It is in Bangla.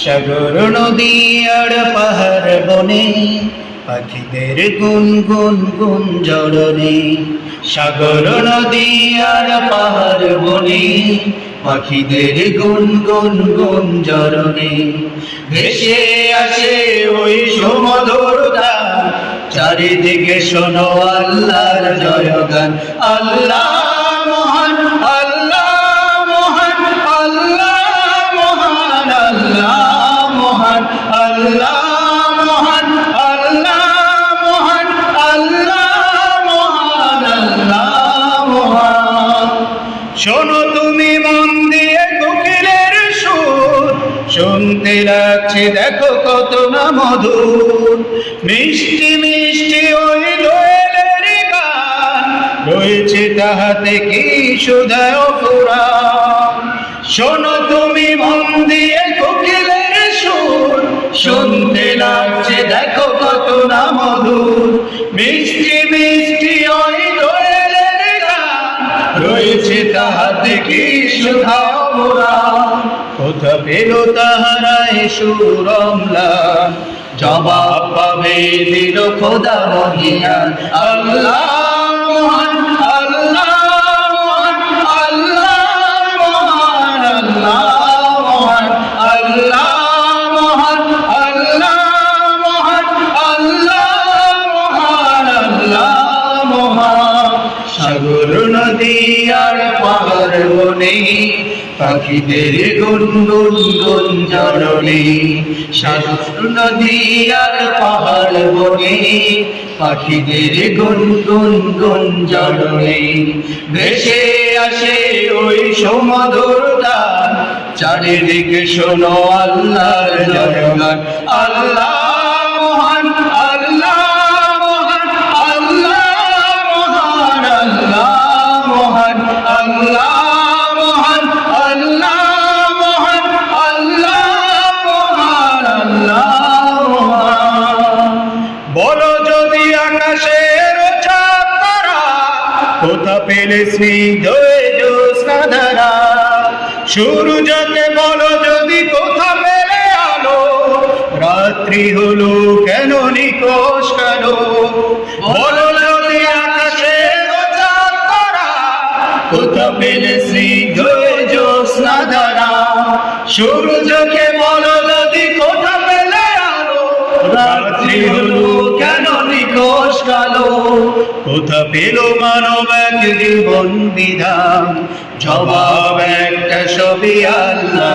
সাগর নদী আর পাহাড় বনে পাখিদের গুন গুন গুন জড়নে। সাগর নদী আর পাহাড় বনে পাখিদের গুন গুন গুন জড়নে। ভেসে আসে ওই সুমধুর গান, চারিদিকে শোনো আল্লাহর জয়গান। আল্লাহ মহান, আল্লাহ মহান, আল্লাহ মহান, আল্লাহ মহান, আল্লাহ মহান, আল্লাহ মহান, আল্লাহ মহান, আল্লাহ মহান। শোনো তুমি মন দিয়ে কোকিলের সুর, শুনতে লাগছে দেখো কত না মধুর। মিষ্টি মিষ্টি ওই দোয়েলের গান, রয়েছে তাহাতে কি সুধা অপুরাণ। শোনো তুমি মন দিয়ে কোকিলের সুর, শুনতে লাগছে দেখো কত না মধুর। মিষ্টি মিষ্টি ওই দোয়েলের গান, রয়েছে তাহাতে কি সুধা অপুরাণ। কোথা পেল তাহারাই সুর অম্লান, জবাব পাবে দিল খোদা মহিয়ান। আল্লাহ মহান, আল্লাহ মহান, আল্লাহ মহান, আল্লাহ মহান, আল্লাহ মহান, আল্লাহ মহান, আল্লাহ মহান, আল্লাহ মহান। সাগর নদী আর পাহাড় বনে পাখিদের গুন গুন গুন জড়নে। সাগর নদী আর পাহাড় বনে পাখিদের গুন গুন গুন জড়নে। ভেসে আসে ওই সুমধুর গান, চারিদিকে শোনো আল্লাহর জয়গান। আল্লাহ মহান, আল্লাহ মহান, আল্লাহ মহান, আল্লাহ মহান, আল্লাহ মহান, আল্লাহ মহান, আল্লাহ মহান, আল্লাহ মহান। বলো যদি আকাশের চাঁদ তারা, কোথা পেলে স্নিগ্ধ জ্যোৎস্না ধারা। সূর্যকে বলো যদি কোথা পেলে আলো, রাত্রি হলো কেন নিকষ কালো। বলো যদি আকাশের চাঁদ তারা, কোথা পেলে স্নিগ্ধ জ্যোৎস্না ধারা। সূর্যকে বলো যদি কোথা পেলে আলো, রাত্রি হলো কেন নিকষ কালো। কোথা পেল মানব এক জীবন বিধান, জবাব একটা সবই আল্লাহ।